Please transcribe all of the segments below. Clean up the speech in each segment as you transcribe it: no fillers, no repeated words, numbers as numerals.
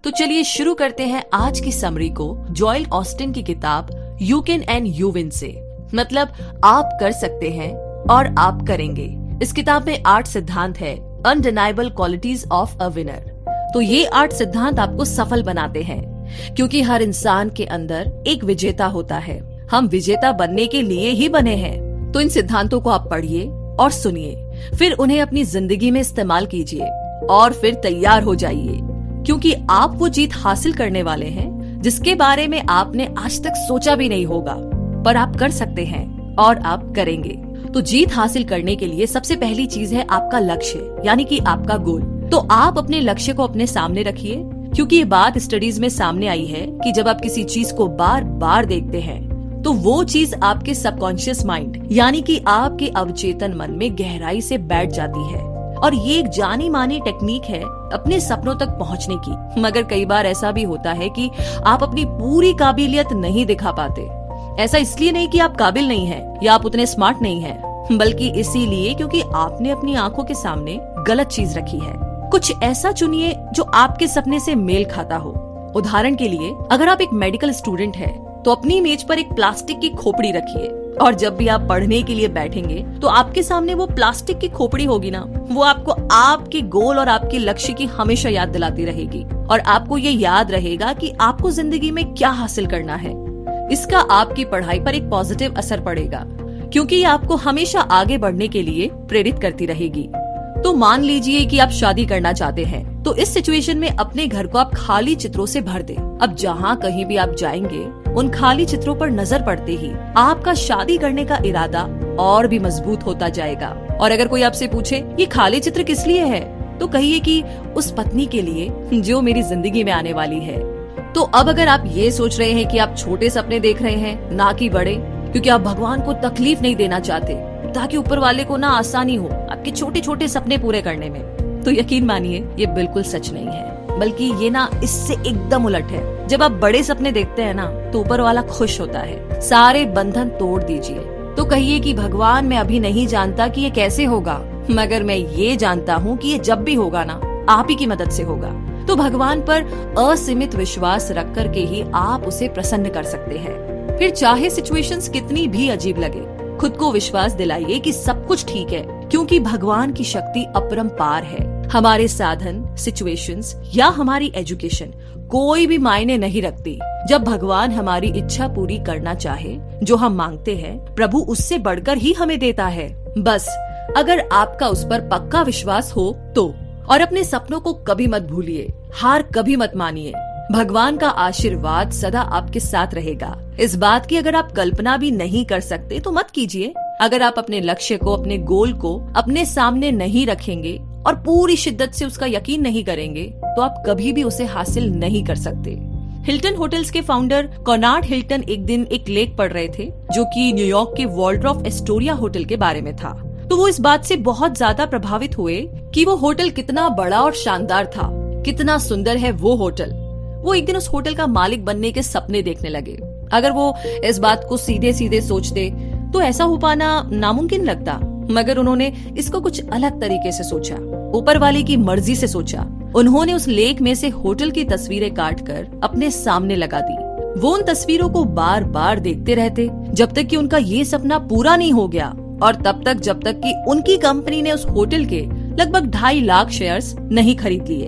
तो चलिए शुरू करते हैं आज की समरी को जोएल ऑस्टिन की किताब you can and you win से, मतलब आप कर सकते हैं और आप करेंगे। इस किताब में 8 सिद्धांत है, undeniable qualities of a winner. तो ये 8 सिद्धांत आपको सफल बनाते हैं, क्योंकि हर इंसान के अंदर एक विजेता होता है। हम विजेता बनने के लिए ही बने हैं। तो इन सिद्धांतों को आप पढ़िए और सुनिए, फिर उन्हें अपनी जिंदगी में इस्तेमाल कीजिए और फिर तैयार हो जाइए, क्योंकि आप वो जीत हासिल करने वाले हैं जिसके बारे में आपने आज तक सोचा भी नहीं होगा, पर आप कर सकते हैं और आप करेंगे। तो जीत हासिल करने के लिए सबसे पहली चीज है आपका लक्ष्य, यानी कि आपका गोल। तो आप अपने लक्ष्य को अपने सामने रखिए, क्योंकि ये बात स्टडीज में सामने आई है कि जब आप किसी चीज को बार बार देखते हैं तो वो चीज आपके सबकॉन्शियस माइंड यानी कि आपके अवचेतन मन में गहराई से बैठ जाती है। और ये एक जानी मानी टेक्निक है अपने सपनों तक पहुंचने की। मगर कई बार ऐसा भी होता है कि आप अपनी पूरी काबिलियत नहीं दिखा पाते। ऐसा इसलिए नहीं कि आप काबिल नहीं हैं या आप उतने स्मार्ट नहीं हैं, बल्कि इसीलिए क्योंकि आपने अपनी आंखों के सामने गलत चीज रखी है। कुछ ऐसा चुनिए जो आपके सपने से मेल खाता हो। उदाहरण के लिए, अगर आप एक मेडिकल स्टूडेंट है तो अपनी मेज पर एक प्लास्टिक की खोपड़ी रखिए, और जब भी आप पढ़ने के लिए बैठेंगे तो आपके सामने वो प्लास्टिक की खोपड़ी होगी ना, वो आपको आपके गोल और आपके लक्ष्य की हमेशा याद दिलाती रहेगी। और आपको ये याद रहेगा कि आपको जिंदगी में क्या हासिल करना है। इसका आपकी पढ़ाई पर एक पॉजिटिव असर पड़ेगा, क्योंकि ये आपको हमेशा आगे बढ़ने के लिए प्रेरित करती रहेगी। तो मान लीजिए कि आप शादी करना चाहते हैं, तो इस सिचुएशन में अपने घर को आप खाली चित्रों से भर दें। अब जहाँ कहीं भी आप जाएंगे, उन खाली चित्रों पर नजर पड़ते ही आपका शादी करने का इरादा और भी मजबूत होता जाएगा। और अगर कोई आपसे पूछे ये खाली चित्र किस लिए है, तो कहिए कि उस पत्नी के लिए जो मेरी जिंदगी में आने वाली है। तो अब अगर आप ये सोच रहे हैं कि आप छोटे सपने देख रहे हैं, ना कि बड़े, क्योंकि आप भगवान को तकलीफ नहीं देना चाहते, ताकि ऊपर वाले को ना आसानी हो आपके छोटे छोटे सपने पूरे करने में, तो यकीन मानिए ये बिल्कुल सच नहीं है, बल्कि ये ना इससे एकदम उलट है। जब आप बड़े सपने देखते हैं ना, तो ऊपर वाला खुश होता है। सारे बंधन तोड़ दीजिए। तो कहिए कि भगवान, मैं अभी नहीं जानता कि ये कैसे होगा, मगर मैं ये जानता हूँ कि ये जब भी होगा ना, आप ही की मदद से होगा। तो भगवान पर असीमित विश्वास रख कर के ही आप उसे प्रसन्न कर सकते हैं। फिर चाहे सिचुएशंस कितनी भी अजीब लगे, खुद को विश्वास दिलाइए कि सब कुछ ठीक है, क्योंकि भगवान की शक्ति अपरंपार है। हमारे साधन, सिचुएशंस या हमारी एजुकेशन कोई भी मायने नहीं रखती। जब भगवान हमारी इच्छा पूरी करना चाहे, जो हम मांगते हैं, प्रभु उससे बढ़कर ही हमें देता है। बस अगर आपका उस पर पक्का विश्वास हो तो। और अपने सपनों को कभी मत भूलिए, हार कभी मत मानिए। भगवान का आशीर्वाद सदा आपके साथ रहेगा। इस बात की अगर आप कल्पना भी नहीं कर सकते तो मत कीजिए। अगर आप अपने लक्ष्य को, अपने गोल को अपने सामने नहीं रखेंगे और पूरी शिद्दत से उसका यकीन नहीं करेंगे, तो आप कभी भी उसे हासिल नहीं कर सकते। हिल्टन होटल्स के फाउंडर कॉनार्ड हिल्टन एक दिन एक लेख पढ़ रहे थे, जो कि न्यूयॉर्क के वॉल्ड्रॉफ एस्टोरिया होटल के बारे में था। तो वो इस बात से बहुत ज्यादा प्रभावित हुए कि वो होटल कितना बड़ा और शानदार था, कितना सुंदर है वो होटल। वो एक दिन उस होटल का मालिक बनने के सपने देखने लगे। अगर वो इस बात को सीधे सीधे सोचते तो ऐसा हो पाना नामुमकिन लगता, मगर उन्होंने इसको कुछ अलग तरीके से सोचा, ऊपर वाले की मर्जी से सोचा। उन्होंने उस लेख में से होटल की तस्वीरें काटकर अपने सामने लगा दी। वो उन तस्वीरों को बार बार देखते रहते जब तक कि उनका ये सपना पूरा नहीं हो गया, और तब तक जब तक कि उनकी कंपनी ने उस होटल के लगभग 2.5 लाख शेयर्स नहीं खरीद लिए।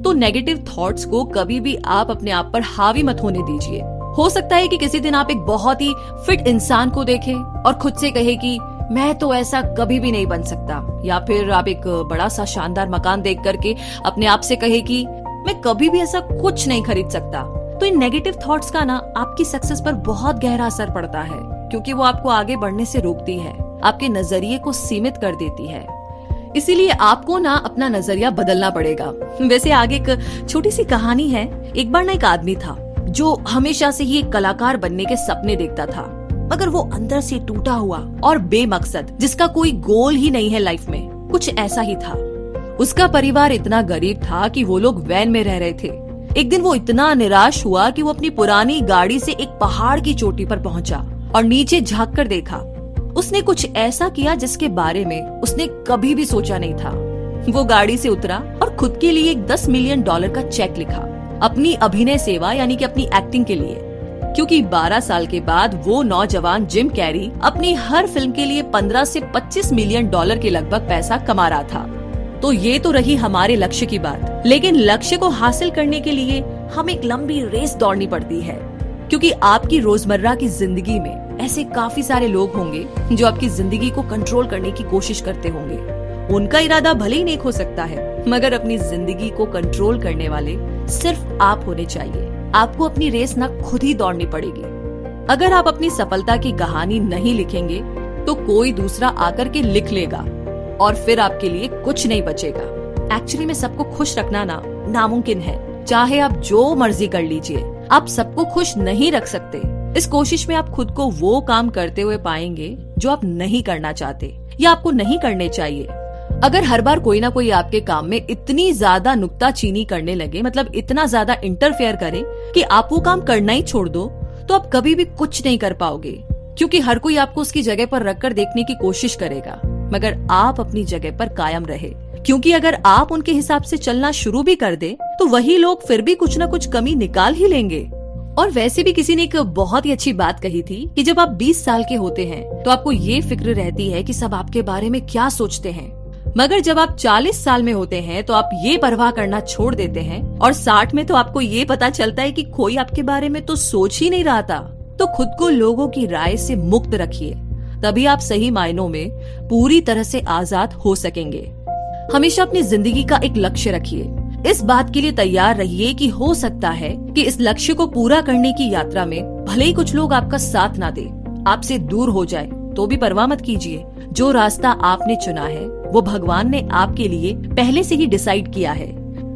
तो नेगेटिव थॉट्स को कभी भी आप अपने आप पर हावी मत होने दीजिए। हो सकता है कि किसी दिन आप एक बहुत ही फिट इंसान को देखें और खुद से कहे कि मैं तो ऐसा कभी भी नहीं बन सकता, या फिर आप एक बड़ा सा शानदार मकान देख करके अपने आप से कहे कि मैं कभी भी ऐसा कुछ नहीं खरीद सकता। तो इन नेगेटिव थॉट्स का ना आपकी सक्सेस पर बहुत गहरा असर पड़ता है, क्योंकि वो आपको आगे बढ़ने से रोकती है, आपके नजरिए को सीमित कर देती है। इसीलिए आपको ना अपना नजरिया बदलना पड़ेगा। वैसे आगे एक छोटी सी कहानी है। एक बार ना एक आदमी था जो हमेशा से ही एक कलाकार बनने के सपने देखता था, मगर वो अंदर से टूटा हुआ और बेमकसद, जिसका कोई गोल ही नहीं है लाइफ में, कुछ ऐसा ही था। उसका परिवार इतना गरीब था कि वो लोग वैन में रह रहे थे। एक दिन वो इतना निराश हुआ कि वो अपनी पुरानी गाड़ी से एक पहाड़ की चोटी पर पहुंचा और नीचे झांक कर देखा। उसने कुछ ऐसा किया जिसके बारे में उसने कभी भी सोचा नहीं था। वो गाड़ी से उतरा और खुद के लिए एक $10 मिलियन का चेक लिखा अपनी अभिनय सेवा यानी कि अपनी एक्टिंग के लिए, क्योंकि 12 साल के बाद वो नौजवान जिम कैरी अपनी हर फिल्म के लिए 15 से 25 मिलियन डॉलर के लगभग पैसा कमा रहा था। तो ये तो रही हमारे लक्ष्य की बात, लेकिन लक्ष्य को हासिल करने के लिए हमें एक लंबी रेस दौड़नी पड़ती है, क्योंकि आपकी रोजमर्रा की जिंदगी में ऐसे काफी सारे लोग होंगे जो आपकी जिंदगी को कंट्रोल करने की कोशिश करते होंगे। उनका इरादा भले ही नेक हो सकता है, मगर अपनी जिंदगी को कंट्रोल करने वाले सिर्फ आप होने चाहिए। आपको अपनी रेस ना खुद ही दौड़नी पड़ेगी। अगर आप अपनी सफलता की कहानी नहीं लिखेंगे तो कोई दूसरा आकर के लिख लेगा और फिर आपके लिए कुछ नहीं बचेगा। एक्चुअली में सबको खुश रखना ना नामुमकिन है, चाहे आप जो मर्जी कर लीजिए, आप सबको खुश नहीं रख सकते। इस कोशिश में आप खुद को वो काम करते हुए पाएंगे जो आप नहीं करना चाहते या आपको नहीं करने चाहिए। अगर हर बार कोई ना कोई आपके काम में इतनी ज्यादा नुक्ताचीनी करने लगे, मतलब इतना ज्यादा इंटरफेयर करे कि आप वो काम करना ही छोड़ दो, तो आप कभी भी कुछ नहीं कर पाओगे, क्योंकि हर कोई आपको उसकी जगह पर रखकर देखने की कोशिश करेगा, मगर आप अपनी जगह पर कायम रहे। क्योंकि अगर आप उनके हिसाब से चलना शुरू भी कर दे तो वही लोग फिर भी कुछ न कुछ कमी निकाल ही लेंगे। और वैसे भी किसी ने एक बहुत ही अच्छी बात कही थी कि जब आप 20 साल के होते हैं तो आपको ये फिक्र रहती है कि सब आपके बारे में क्या सोचते हैं, मगर जब आप 40 साल में होते हैं तो आप ये परवाह करना छोड़ देते हैं, और 60 में तो आपको ये पता चलता है कि कोई आपके बारे में तो सोच ही नहीं रहा था। तो खुद को लोगों की राय से मुक्त रखिए, तभी आप सही मायनों में पूरी तरह से आजाद हो सकेंगे। हमेशा अपनी जिंदगी का एक लक्ष्य रखिए। इस बात के लिए तैयार रहिए कि हो सकता है कि इस लक्ष्य को पूरा करने की यात्रा में भले ही कुछ लोग आपका साथ ना दे, आपसे दूर हो जाए, तो भी परवाह मत कीजिए। जो रास्ता आपने चुना है वो भगवान ने आपके लिए पहले से ही डिसाइड किया है।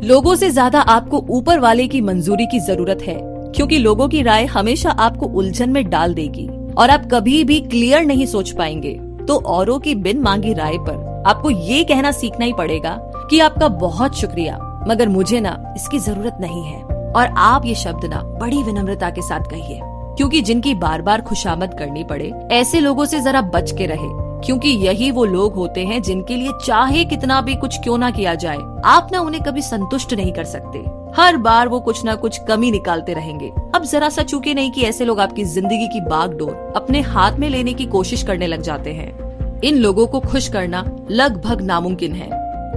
लोगों से ज्यादा आपको ऊपर वाले की मंजूरी की जरूरत है, क्योंकि लोगों की राय हमेशा आपको उलझन में डाल देगी और आप कभी भी क्लियर नहीं सोच पाएंगे। तो औरों की बिन मांगी राय पर आपको ये कहना सीखना ही पड़ेगा कि आपका बहुत शुक्रिया, मगर मुझे ना इसकी जरूरत नहीं है। और आप ये शब्द ना बड़ी विनम्रता के साथ कहिए, क्योंकि जिनकी बार बार खुशामद करनी पड़े, ऐसे लोगों से जरा बच के रहे, क्योंकि यही वो लोग होते हैं जिनके लिए चाहे कितना भी कुछ क्यों ना किया जाए, आप ना उन्हें कभी संतुष्ट नहीं कर सकते। हर बार वो कुछ ना कुछ कमी निकालते रहेंगे। अब जरा सा चूके नहीं कि ऐसे लोग आपकी जिंदगी की बागडोर अपने हाथ में लेने की कोशिश करने लग जाते हैं। इन लोगों को खुश करना लगभग नामुमकिन है,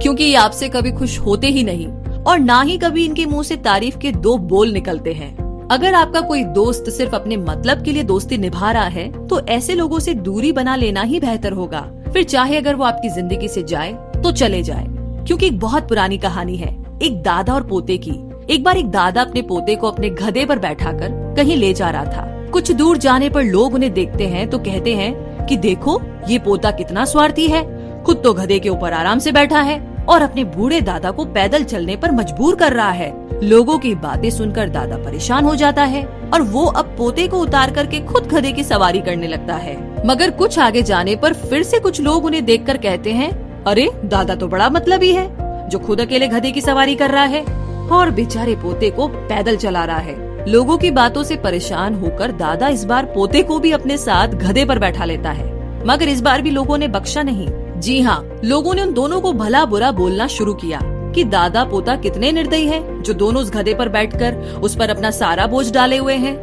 क्योंकि ये आपसे कभी खुश होते ही नहीं और ना ही कभी इनके मुंह से तारीफ के दो बोल निकलते हैं। अगर आपका कोई दोस्त सिर्फ अपने मतलब के लिए दोस्ती निभा रहा है तो ऐसे लोगों से दूरी बना लेना ही बेहतर होगा। फिर चाहे अगर वो आपकी जिंदगी से जाए तो चले जाए, क्योंकि एक बहुत पुरानी कहानी है एक दादा और पोते की। एक बार एक दादा अपने पोते को अपने गधे पर बैठाकर कहीं ले जा रहा था। कुछ दूर जाने पर लोग उन्हें देखते हैं तो कहते हैं कि देखो ये पोता कितना स्वार्थी है, खुद तो गधे के ऊपर आराम से बैठा है और अपने बूढ़े दादा को पैदल चलने पर मजबूर कर रहा है। लोगों की बातें सुनकर दादा परेशान हो जाता है और वो अब पोते को उतार करके खुद गधे की सवारी करने लगता है। मगर कुछ आगे जाने पर फिर से कुछ लोग उन्हें देखकर कहते हैं, अरे दादा तो बड़ा मतलबी है जो खुद अकेले गधे की सवारी कर रहा है और बेचारे पोते को पैदल चला रहा है। लोगों की बातों से परेशान होकर दादा इस बार पोते को भी अपने साथ गधे पर बैठा लेता है, मगर इस बार भी लोगों ने बख्शा नहीं। जी हाँ, लोगों ने उन दोनों को भला बुरा बोलना शुरू किया कि दादा पोता कितने निर्दयी हैं, जो दोनों उस गधे पर बैठकर उस पर अपना सारा बोझ डाले हुए हैं।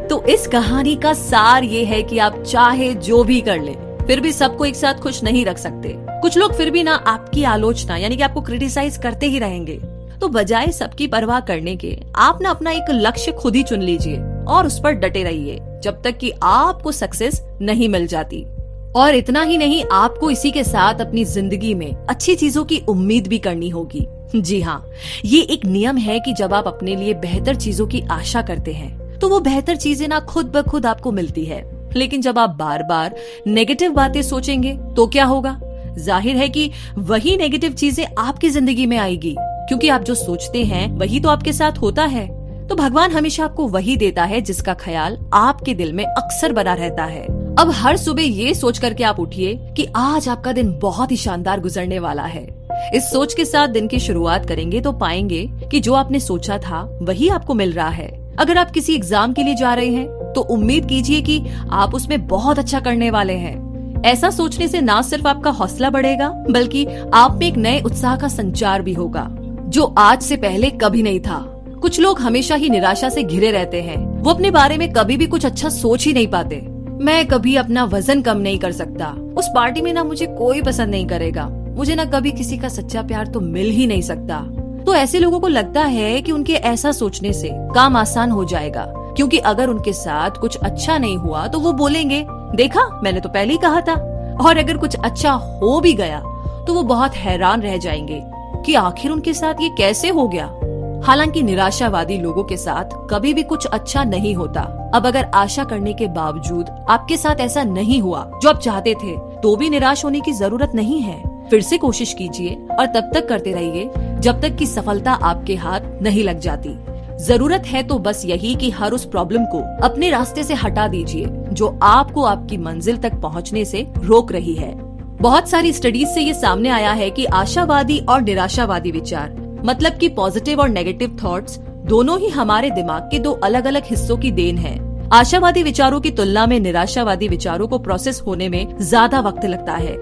तो इस कहानी का सार ये है कि आप चाहे जो भी कर लें, फिर भी सबको एक साथ खुश नहीं रख सकते। कुछ लोग फिर भी ना आपकी आलोचना यानी कि आपको क्रिटिसाइज करते ही रहेंगे। तो बजाय सबकी परवाह करने के आप ना अपना एक लक्ष्य खुद ही चुन लीजिए और उस पर डटे रहिए जब तक कि आपको सक्सेस नहीं मिल जाती। और इतना ही नहीं, आपको इसी के साथ अपनी जिंदगी में अच्छी चीजों की उम्मीद भी करनी होगी। जी हाँ, ये एक नियम है कि जब आप अपने लिए बेहतर चीजों की आशा करते हैं तो वो बेहतर चीजें ना खुद ब खुद आपको मिलती है। लेकिन जब आप बार बार नेगेटिव बातें सोचेंगे तो क्या होगा? जाहिर है कि वही नेगेटिव चीजें आपकी जिंदगी में आएगी, क्योंकि आप जो सोचते हैं वही तो आपके साथ होता है। तो भगवान हमेशा आपको वही देता है जिसका ख्याल आपके दिल में अक्सर बना रहता है। अब हर सुबह ये सोच करके आप उठिए कि आज आपका दिन बहुत ही शानदार गुजरने वाला है। इस सोच के साथ दिन की शुरुआत करेंगे तो पाएंगे कि जो आपने सोचा था वही आपको मिल रहा है। अगर आप किसी एग्जाम के लिए जा रहे हैं तो उम्मीद कीजिए कि आप उसमें बहुत अच्छा करने वाले हैं। ऐसा सोचने से न सिर्फ आपका हौसला बढ़ेगा, बल्कि आप में एक नए उत्साह का संचार भी होगा जो आज से पहले कभी नहीं था। कुछ लोग हमेशा ही निराशा से घिरे रहते हैं। वो अपने बारे में कभी भी कुछ अच्छा सोच ही नहीं पाते। मैं कभी अपना वजन कम नहीं कर सकता, उस पार्टी में ना मुझे कोई पसंद नहीं करेगा, मुझे ना कभी किसी का सच्चा प्यार तो मिल ही नहीं सकता। तो ऐसे लोगों को लगता है कि उनके ऐसा सोचने से काम आसान हो जाएगा, क्योंकि अगर उनके साथ कुछ अच्छा नहीं हुआ तो वो बोलेंगे, देखा मैंने तो पहले ही कहा था। और अगर कुछ अच्छा हो भी गया तो वो बहुत हैरान रह जाएंगे कि आखिर उनके साथ ये कैसे हो गया। हालांकि निराशावादी लोगों के साथ कभी भी कुछ अच्छा नहीं होता। अब अगर आशा करने के बावजूद आपके साथ ऐसा नहीं हुआ जो आप चाहते थे, तो भी निराश होने की जरूरत नहीं है। फिर से कोशिश कीजिए और तब तक करते रहिए जब तक कि सफलता आपके हाथ नहीं लग जाती। जरूरत है तो बस यही कि हर उस प्रॉब्लम को अपने रास्ते से हटा दीजिए जो आपको आपकी मंजिल तक पहुंचने से रोक रही है। बहुत सारी स्टडीज से ये सामने आया है कि आशावादी और निराशावादी विचार, मतलब कि पॉजिटिव और नेगेटिव थॉट्स, दोनों ही हमारे दिमाग के दो अलग अलग हिस्सों की देन है। आशावादी विचारों की तुलना में निराशावादी विचारों को प्रोसेस होने में ज्यादा वक्त लगता है,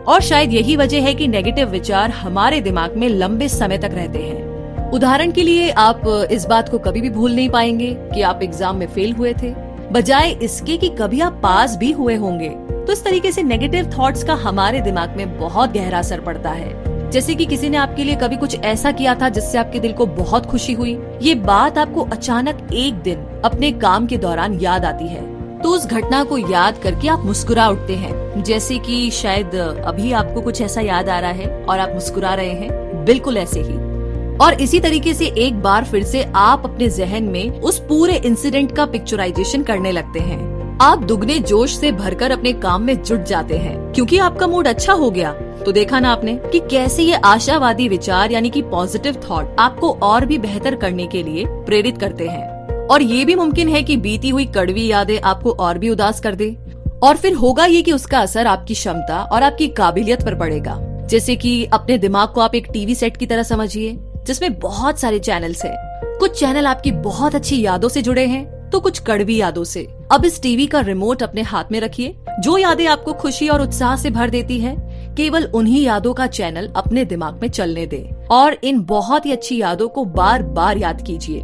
और शायद यही वजह है कि नेगेटिव विचार हमारे दिमाग में लंबे समय तक रहते हैं। उदाहरण के लिए, आप इस बात को कभी भी भूल नहीं पाएंगे कि आप एग्जाम में फेल हुए थे, बजाय इसके कि कभी आप पास भी हुए होंगे। तो इस तरीके से नेगेटिव थॉट्स का हमारे दिमाग में बहुत गहरा असर पड़ता है। जैसे कि किसी ने आपके लिए कभी कुछ ऐसा किया था जिससे आपके दिल को बहुत खुशी हुई। ये बात आपको अचानक एक दिन अपने काम के दौरान याद आती है, तो उस घटना को याद करके आप मुस्कुरा उठते हैं। जैसे कि शायद अभी आपको कुछ ऐसा याद आ रहा है और आप मुस्कुरा रहे हैं, बिल्कुल ऐसे ही। और इसी तरीके से एक बार फिर से आप अपने जहन में उस पूरे इंसिडेंट का पिक्चराइजेशन करने लगते हैं। आप दुगने जोश से भरकर अपने काम में जुट जाते हैं क्योंकि आपका मूड अच्छा हो गया। तो देखा ना आपने कि कैसे ये आशावादी विचार यानी कि पॉजिटिव थॉट आपको और भी बेहतर करने के लिए प्रेरित करते हैं। और ये भी मुमकिन है कि बीती हुई कड़वी यादें आपको और भी उदास कर दे, और फिर होगा ये कि उसका असर आपकी क्षमता और आपकी काबिलियत पर पड़ेगा। जैसे कि अपने दिमाग को आप एक टीवी सेट की तरह समझिए जिसमें बहुत सारे चैनल्स हैं। कुछ चैनल आपकी बहुत अच्छी यादों से जुड़े हैं तो कुछ कड़वी यादों से। अब इस टीवी का रिमोट अपने हाथ में रखिए। जो यादें आपको खुशी और उत्साह से भर देती है, केवल उन्हीं यादों का चैनल अपने दिमाग में चलने दें और इन बहुत ही अच्छी यादों को बार बार याद कीजिए।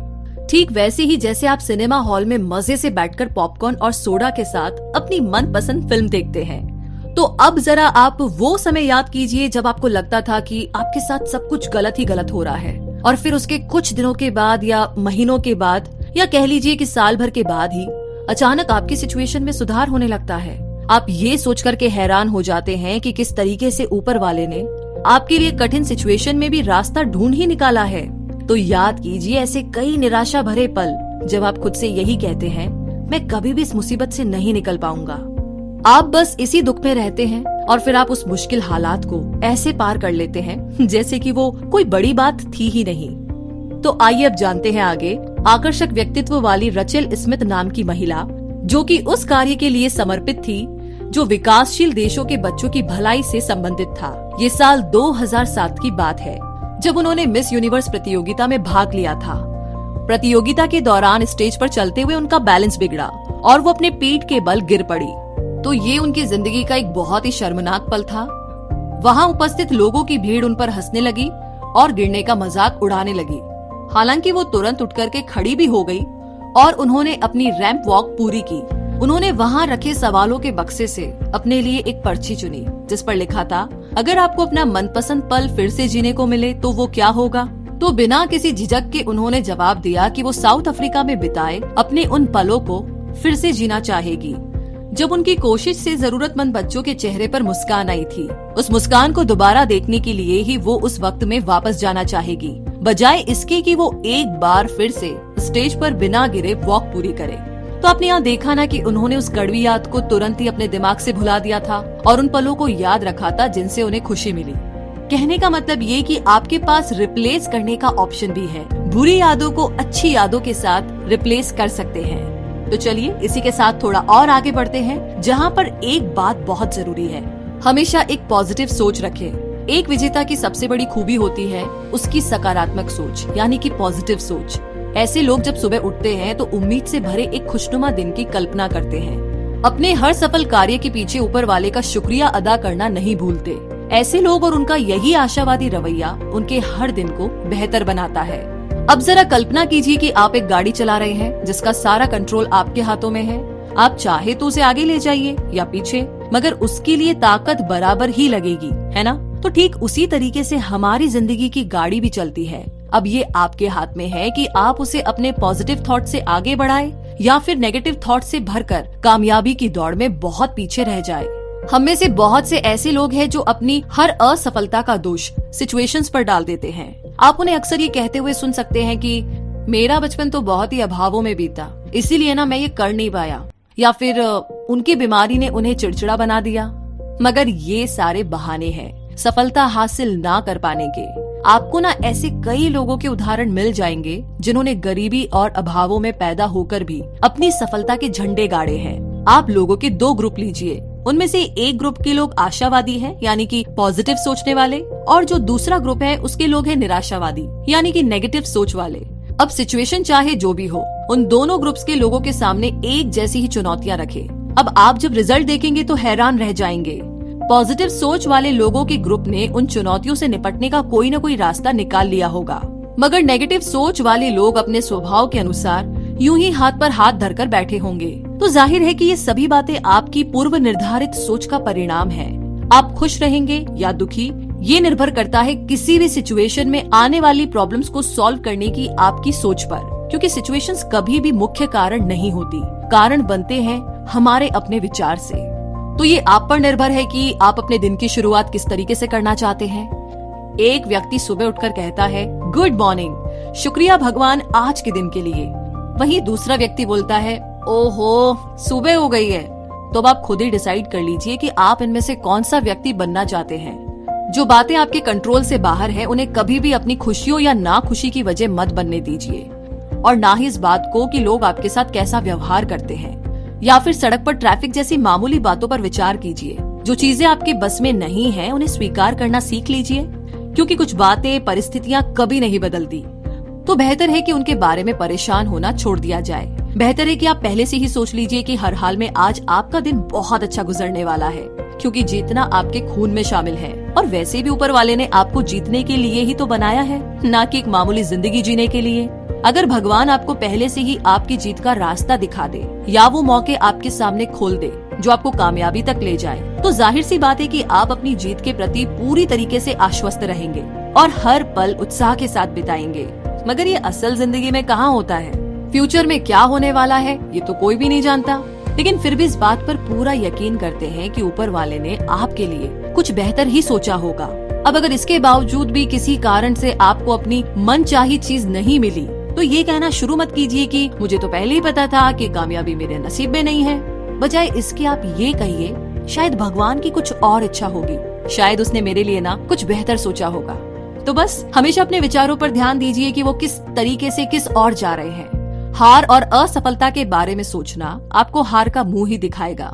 ठीक वैसे ही जैसे आप सिनेमा हॉल में मजे से बैठकर पॉपकॉर्न और सोडा के साथ अपनी मनपसंद फिल्म देखते हैं। तो अब जरा आप वो समय याद कीजिए जब आपको लगता था कि आपके साथ सब कुछ गलत ही गलत हो रहा है, और फिर उसके कुछ दिनों के बाद या महीनों के बाद या कह लीजिए कि साल भर के बाद ही अचानक आपकी सिचुएशन में सुधार होने लगता है। आप ये सोच करके हैरान हो जाते हैं कि किस तरीके से ऊपर वाले ने आपके लिए कठिन सिचुएशन में भी रास्ता ढूंढ ही निकाला है। तो याद कीजिए ऐसे कई निराशा भरे पल जब आप खुद से यही कहते हैं, मैं कभी भी इस मुसीबत से नहीं निकल पाऊंगा। आप बस इसी दुख में रहते हैं और फिर आप उस मुश्किल हालात को ऐसे पार कर लेते हैं जैसे कि वो कोई बड़ी बात थी ही नहीं। तो आइए अब जानते हैं आगे आकर्षक व्यक्तित्व वाली रचेल स्मिथ नाम की महिला, जो कि उस कार्य के लिए समर्पित थी जो विकासशील देशों के बच्चों की भलाई से संबंधित था। ये साल 2007 की बात है जब उन्होंने मिस यूनिवर्स प्रतियोगिता में भाग लिया था। प्रतियोगिता के दौरान स्टेज पर चलते हुए उनका बैलेंस बिगड़ा और वो अपने पीठ के बल गिर पड़ी। तो ये उनकी जिंदगी का एक बहुत ही शर्मनाक पल था। वहाँ उपस्थित लोगों की भीड़ उन पर हंसने लगी और गिरने का मजाक उड़ाने लगी। हालांकि वो तुरंत उठ करके खड़ी भी हो गई और उन्होंने अपनी रैंप वॉक पूरी की। उन्होंने वहाँ रखे सवालों के बक्से से अपने लिए एक पर्ची चुनी जिस पर लिखा था, अगर आपको अपना मनपसंद पल फिर से जीने को मिले तो वो क्या होगा। तो बिना किसी झिझक के उन्होंने जवाब दिया कि वो साउथ अफ्रीका में बिताए अपने उन पलों को फिर से जीना चाहेगी जब उनकी कोशिश से जरूरतमंद बच्चों के चेहरे पर मुस्कान आई थी। उस मुस्कान को दोबारा देखने के लिए ही वो उस वक्त में वापस जाना चाहेगी, बजाय इसके कि वो एक बार फिर से स्टेज पर बिना गिरे वॉक पूरी करे। तो आपने यहाँ देखा ना कि उन्होंने उस कड़वी याद को तुरंत ही अपने दिमाग से भुला दिया था और उन पलों को याद रखा था जिनसे उन्हें खुशी मिली। कहने का मतलब ये कि आपके पास रिप्लेस करने का ऑप्शन भी है। बुरी यादों को अच्छी यादों के साथ रिप्लेस कर सकते हैं। तो चलिए इसी के साथ थोड़ा और आगे बढ़ते हैं, जहाँ पर एक बात बहुत जरूरी है, हमेशा एक पॉजिटिव सोच रखें। एक विजेता की सबसे बड़ी खूबी होती है उसकी सकारात्मक सोच यानी कि पॉजिटिव सोच। ऐसे लोग जब सुबह उठते हैं तो उम्मीद से भरे एक खुशनुमा दिन की कल्पना करते हैं। अपने हर सफल कार्य के पीछे ऊपर वाले का शुक्रिया अदा करना नहीं भूलते। ऐसे लोग और उनका यही आशावादी रवैया उनके हर दिन को बेहतर बनाता है। अब जरा कल्पना कीजिए कि आप एक गाड़ी चला रहे हैं जिसका सारा कंट्रोल आपके हाथों में है। आप चाहे तो उसे आगे ले जाइए या पीछे, मगर उसके लिए ताकत बराबर ही लगेगी, है ना? तो ठीक उसी तरीके से हमारी जिंदगी की गाड़ी भी चलती है। अब ये आपके हाथ में है कि आप उसे अपने पॉजिटिव थॉट से आगे बढ़ाएं या फिर नेगेटिव थॉट से भरकर कामयाबी की दौड़ में बहुत पीछे रह जाए। हम में से बहुत से ऐसे लोग हैं जो अपनी हर असफलता का दोष सिचुएशंस पर डाल देते हैं। आप उन्हें अक्सर ये कहते हुए सुन सकते हैं कि मेरा बचपन तो बहुत ही अभावों में बीता, इसीलिए ना मैं ये कर नहीं पाया, या फिर उनकी बीमारी ने उन्हें चिड़चिड़ा बना दिया। मगर ये सारे बहाने हैं सफलता हासिल ना कर पाने के। आपको ना ऐसे कई लोगों के उदाहरण मिल जाएंगे जिन्होंने गरीबी और अभावों में पैदा होकर भी अपनी सफलता के झंडे गाड़े हैं। आप लोगों के दो ग्रुप लीजिए, उनमें से एक ग्रुप के लोग आशावादी हैं, यानी कि पॉजिटिव सोचने वाले, और जो दूसरा ग्रुप है उसके लोग हैं निराशावादी, यानी कि नेगेटिव सोच वाले। अब सिचुएशन चाहे जो भी हो, उन दोनों ग्रुप्स के लोगों के सामने एक जैसी ही चुनौतियां रखे। अब आप जब रिजल्ट देखेंगे तो हैरान रह जाएंगे। पॉजिटिव सोच वाले लोगों के ग्रुप ने उन चुनौतियों से निपटने का कोई न कोई रास्ता निकाल लिया होगा, मगर नेगेटिव सोच वाले लोग अपने स्वभाव के अनुसार यूं ही हाथ पर हाथ धरकर बैठे होंगे। तो जाहिर है कि ये सभी बातें आपकी पूर्व निर्धारित सोच का परिणाम है। आप खुश रहेंगे या दुखी, ये निर्भर करता है किसी भी सिचुएशन में आने वाली प्रॉब्लम्स को सॉल्व करने की आपकी सोच पर, क्योंकि सिचुएशंस कभी भी मुख्य कारण नहीं होती, कारण बनते हैं हमारे अपने विचार से। तो ये आप पर निर्भर है कि आप अपने दिन की शुरुआत किस तरीके से करना चाहते हैं। एक व्यक्ति सुबह उठकर कहता है गुड मॉर्निंग, शुक्रिया भगवान आज के दिन के लिए। वहीं दूसरा व्यक्ति बोलता है ओहो सुबह हो गई है। तो अब आप खुद ही डिसाइड कर लीजिए कि आप इनमें से कौन सा व्यक्ति बनना चाहते हैं। जो बातें आपके कंट्रोल से बाहर है उन्हें कभी भी अपनी खुशियों या ना खुशी की वजह मत बनने दीजिए, और ना ही इस बात को कि लोग आपके साथ कैसा व्यवहार करते हैं या फिर सड़क पर ट्रैफिक जैसी मामूली बातों पर विचार कीजिए। जो चीजें आपके बस में नहीं है उन्हें स्वीकार करना सीख लीजिए, क्योंकि कुछ बातें परिस्थितियां कभी नहीं बदलती। तो बेहतर है कि उनके बारे में परेशान होना छोड़ दिया जाए। बेहतर है कि आप पहले से ही सोच लीजिए कि हर हाल में आज आपका दिन बहुत अच्छा गुजरने वाला है, क्योंकि जीतना आपके खून में शामिल है। और वैसे भी ऊपर वाले ने आपको जीतने के लिए ही तो बनाया है, ना कि एक मामूली जिंदगी जीने के लिए। अगर भगवान आपको पहले से ही आपकी जीत का रास्ता दिखा दे या वो मौके आपके सामने खोल दे जो आपको कामयाबी तक ले जाए, तो जाहिर सी बात है कि आप अपनी जीत के प्रति पूरी तरीके से आश्वस्त रहेंगे और हर पल उत्साह के साथ बिताएंगे। मगर ये असल जिंदगी में कहाँ होता है। फ्यूचर में क्या होने वाला है ये तो कोई भी नहीं जानता, लेकिन फिर भी इस बात पर पूरा यकीन करते हैं कि ऊपर वाले ने आपके लिए कुछ बेहतर ही सोचा होगा। अब अगर इसके बावजूद भी किसी कारण से आपको अपनी मनचाही चीज नहीं मिली, तो ये कहना शुरू मत कीजिए कि मुझे तो पहले ही पता था कि कामयाबी मेरे नसीब में नहीं है। बजाय इसके आप ये कहिए शायद भगवान की कुछ और इच्छा होगी, शायद उसने मेरे लिए ना कुछ बेहतर सोचा होगा। तो बस हमेशा अपने विचारों पर ध्यान दीजिए कि वो किस तरीके से किस और जा रहे हैं। हार और असफलता के बारे में सोचना आपको हार का मुंह ही दिखाएगा।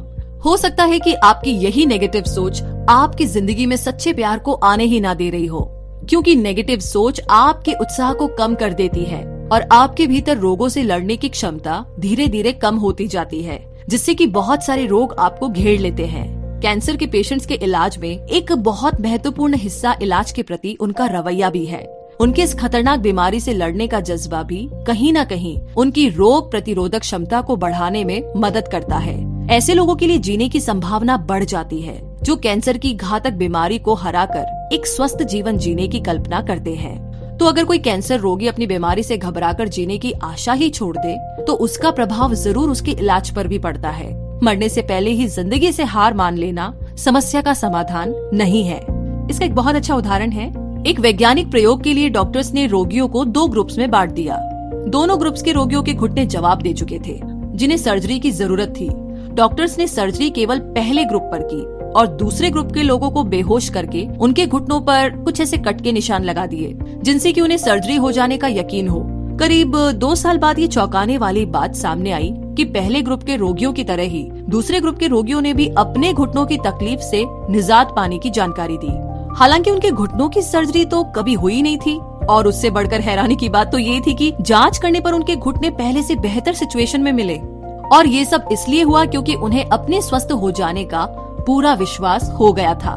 हो सकता है कि आपकी यही नेगेटिव सोच आपकी जिंदगी में सच्चे प्यार को आने ही ना दे रही हो, क्योंकि नेगेटिव सोच आपके उत्साह को कम कर देती है और आपके भीतर रोगों से लड़ने की क्षमता धीरे धीरे कम होती जाती है, जिससे कि बहुत सारे रोग आपको घेर लेते हैं। कैंसर के पेशेंट्स के इलाज में एक बहुत महत्वपूर्ण हिस्सा इलाज के प्रति उनका रवैया भी है। उनके इस खतरनाक बीमारी से लड़ने का जज्बा भी कहीं न कहीं उनकी रोग प्रतिरोधक क्षमता को बढ़ाने में मदद करता है। ऐसे लोगों के लिए जीने की संभावना बढ़ जाती है जो कैंसर की घातक बीमारी को हराकर एक स्वस्थ जीवन जीने की कल्पना करते हैं। तो अगर कोई कैंसर रोगी अपनी बीमारी से घबराकर जीने की आशा ही छोड़ दे, तो उसका प्रभाव जरूर उसके इलाज पर भी पड़ता है। मरने से पहले ही जिंदगी से हार मान लेना समस्या का समाधान नहीं है। इसका एक बहुत अच्छा उदाहरण है। एक वैज्ञानिक प्रयोग के लिए डॉक्टर्स ने रोगियों को 2 ग्रुप्स में बांट दिया। दोनों ग्रुप्स के रोगियों के घुटने जवाब दे चुके थे, जिन्हें सर्जरी की जरूरत थी। डॉक्टर्स ने सर्जरी केवल पहले ग्रुप पर की और दूसरे ग्रुप के लोगों को बेहोश करके उनके घुटनों पर कुछ ऐसे कट के निशान लगा दिए, जिनसे कि उन्हें सर्जरी हो जाने का यकीन हो। करीब 2 साल बाद ये चौंकाने वाली बात सामने आई कि पहले ग्रुप के रोगियों की तरह ही दूसरे ग्रुप के रोगियों ने भी अपने घुटनों की तकलीफ से निजात पाने की जानकारी दी। हालांकि उनके घुटनों की सर्जरी तो कभी हुई नहीं थी, और उससे बढ़कर हैरानी की बात तो ये थी कि जांच करने पर उनके घुटने पहले से बेहतर सिचुएशन में मिले। और ये सब इसलिए हुआ क्योंकि उन्हें अपने स्वस्थ हो जाने का पूरा विश्वास हो गया था।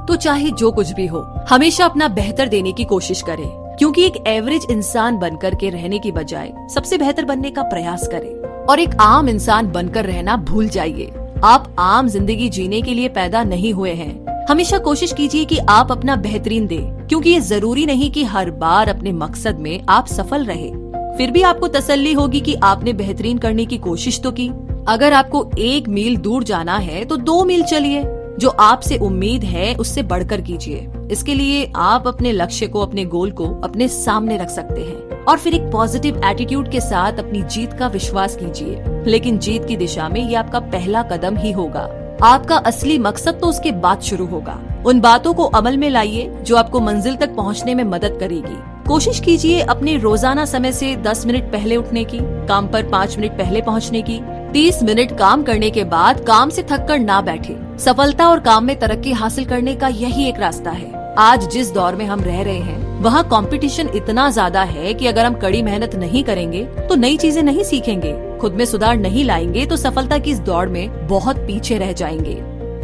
तो चाहे जो कुछ भी हो, हमेशा अपना बेहतर देने की कोशिश करें। क्योंकि एक एवरेज इंसान बनकर के रहने की बजाय सबसे बेहतर बनने का प्रयास करें और एक आम इंसान बनकर रहना भूल जाइए। आप आम जिंदगी जीने के लिए पैदा नहीं हुए हैं। हमेशा कोशिश कीजिए कि आप अपना बेहतरीन दें, क्योंकि ये जरूरी नहीं कि हर बार अपने मकसद में आप सफल रहे। फिर भी आपको तसल्ली होगी कि आपने बेहतरीन करने की कोशिश तो की। अगर आपको 1 मील दूर जाना है तो 2 मील चलिए। जो आपसे उम्मीद है उससे बढ़कर कीजिए। इसके लिए आप अपने लक्ष्य को, अपने गोल को अपने सामने रख सकते हैं और फिर एक पॉजिटिव एटीट्यूड के साथ अपनी जीत का विश्वास कीजिए। लेकिन जीत की दिशा में ये आपका पहला कदम ही होगा। आपका असली मकसद तो उसके बाद शुरू होगा। उन बातों को अमल में लाइए जो आपको मंजिल तक पहुंचने में मदद करेगी। कोशिश कीजिए अपने रोजाना समय से 10 मिनट पहले उठने की, काम पर 5 मिनट पहले पहुंचने की। 30 मिनट काम करने के बाद काम से थककर ना बैठे। सफलता और काम में तरक्की हासिल करने का यही एक रास्ता है। आज जिस दौर में हम रह रहे हैं वहाँ कंपटीशन इतना ज्यादा है कि अगर हम कड़ी मेहनत नहीं करेंगे तो नई चीजें नहीं सीखेंगे, खुद में सुधार नहीं लाएंगे तो सफलता की इस दौड़ में बहुत पीछे रह जाएंगे।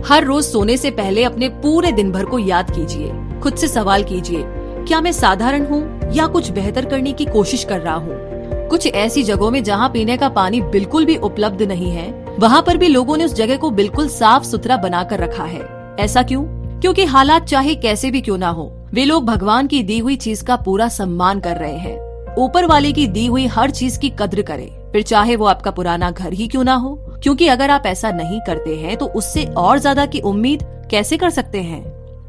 हर रोज सोने से पहले अपने पूरे दिन भर को याद कीजिए। खुद से सवाल कीजिए, क्या मैं साधारण हूँ या कुछ बेहतर करने की कोशिश कर रहा हूँ? कुछ ऐसी जगहों में जहाँ पीने का पानी बिल्कुल भी उपलब्ध नहीं है, वहाँ पर भी लोगों ने उस जगह को बिल्कुल साफ सुथरा बना कर रखा है। ऐसा क्यों? क्योंकि हालात चाहे कैसे भी क्यों ना हो, वे लोग भगवान की दी हुई चीज का पूरा सम्मान कर रहे हैं। ऊपर वाले की दी हुई हर चीज की कद्र करें, फिर चाहे वो आपका पुराना घर ही क्यों ना हो। क्योंकि अगर आप ऐसा नहीं करते हैं तो उससे और ज्यादा की उम्मीद कैसे कर सकते हैं?